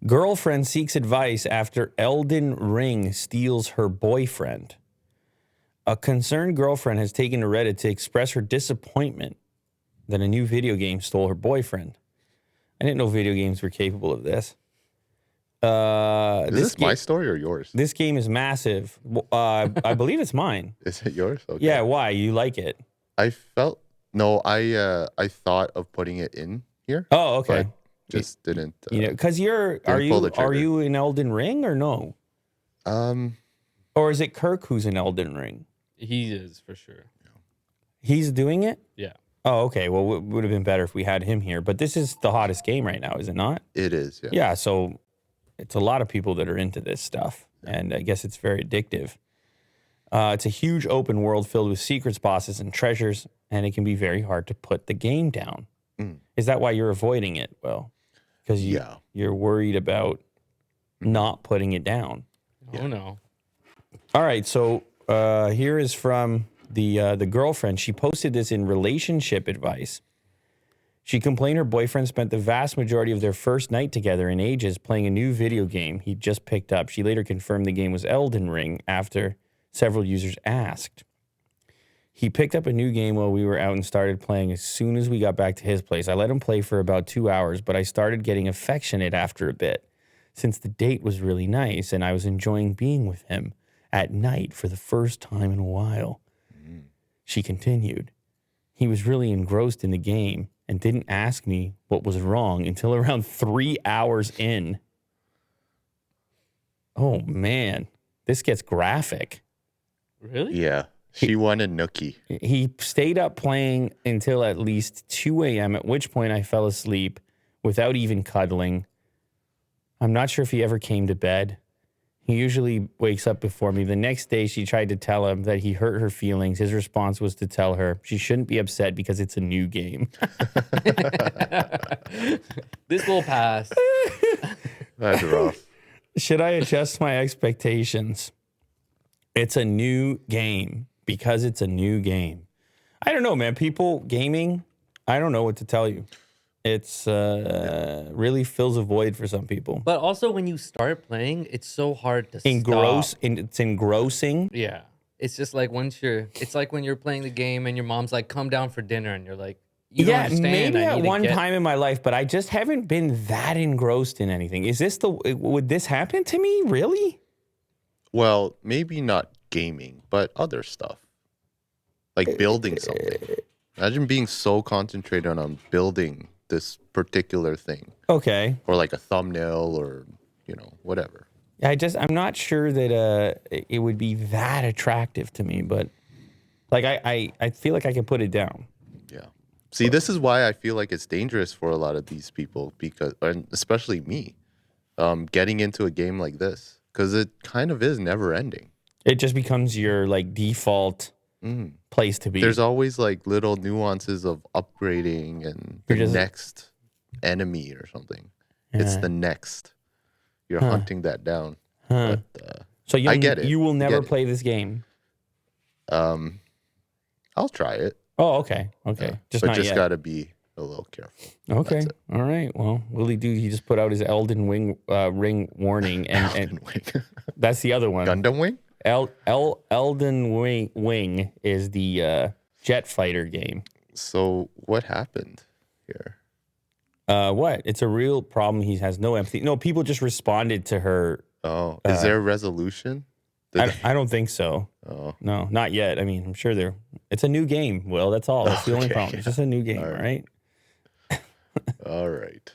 Girlfriend seeks advice after Elden Ring steals her boyfriend. A concerned girlfriend has taken to Reddit to express her disappointment that a new video game stole her boyfriend. I didn't know video games were capable of this. Is this my story or yours? This game is massive. I believe it's mine. Is it yours? Okay. Yeah, why? You like it? I thought of putting it in here. Oh, okay. Just didn't. Because are you in Elden Ring or no? Or is it Kirk who's in Elden Ring? He is for sure. He's doing it? Yeah. Oh, okay. Well, it would have been better if we had him here. But this is the hottest game right now, is it not? It is, yeah. Yeah, so it's a lot of people that are into this stuff. And I guess it's very addictive. It's a huge open world filled with secrets, bosses, and treasures. And it can be very hard to put the game down. Mm. Is that why you're avoiding it? Well, because you're worried about not putting it down. Oh, no. All right, so here is from the girlfriend. She posted this in relationship advice. She complained her boyfriend spent the vast majority of their first night together in ages playing a new video game he just picked up. She later confirmed the game was Elden Ring after several users asked. He picked up a new game while we were out and started playing as soon as we got back to his place. I let him play for about 2 hours, but I started getting affectionate after a bit since the date was really nice and I was enjoying being with him at night for the first time in a while. Mm. She continued. He was really engrossed in the game and didn't ask me what was wrong until around 3 hours in. Oh, man. This gets graphic. Really? Yeah. She wanted nookie. He stayed up playing until at least 2 a.m., at which point I fell asleep without even cuddling. I'm not sure if he ever came to bed. He usually wakes up before me. The next day, she tried to tell him that he hurt her feelings. His response was to tell her she shouldn't be upset because it's a new game. This will pass. That's rough. Should I adjust my expectations? It's a new game because it's a new game. I don't know, man. People gaming, I don't know what to tell you. It's really fills a void for some people. But also when you start playing, it's so hard to stop. It's engrossing. Yeah. It's just like it's like when you're playing the game and your mom's like, come down for dinner. And you're like, you don't understand. Maybe at one time in my life, but I just haven't been that engrossed in anything. Would this happen to me? Really? Well, maybe not gaming, but other stuff. Like building something. Imagine being so concentrated on building this particular thing. Okay. Or like a thumbnail or, whatever. I'm not sure that it would be that attractive to me, but like I feel like I can put it down. Yeah. See, this is why I feel like it's dangerous for a lot of these people and especially me, getting into a game like this. Because it kind of is never ending. It just becomes your like default place to be. There's always like little nuances of upgrading and the next enemy or something. Yeah. It's the next. You're hunting that down. But, so I get it. You will never play this game. I'll try it. Oh, okay. Okay. Just gotta be a little careful. Okay. All right. Well, Willie Dude, he just put out his Elden Ring warning, and that's the other one. Gundam Wing? Elden Wing is the jet fighter game. So what happened here? What? It's a real problem. He has no empathy. No, people just responded to her. Oh, is there a resolution? I don't think so. Oh. No, not yet. I mean, I'm sure it's a new game. Well, that's all. That's the only problem. It's just a new game, right? All right.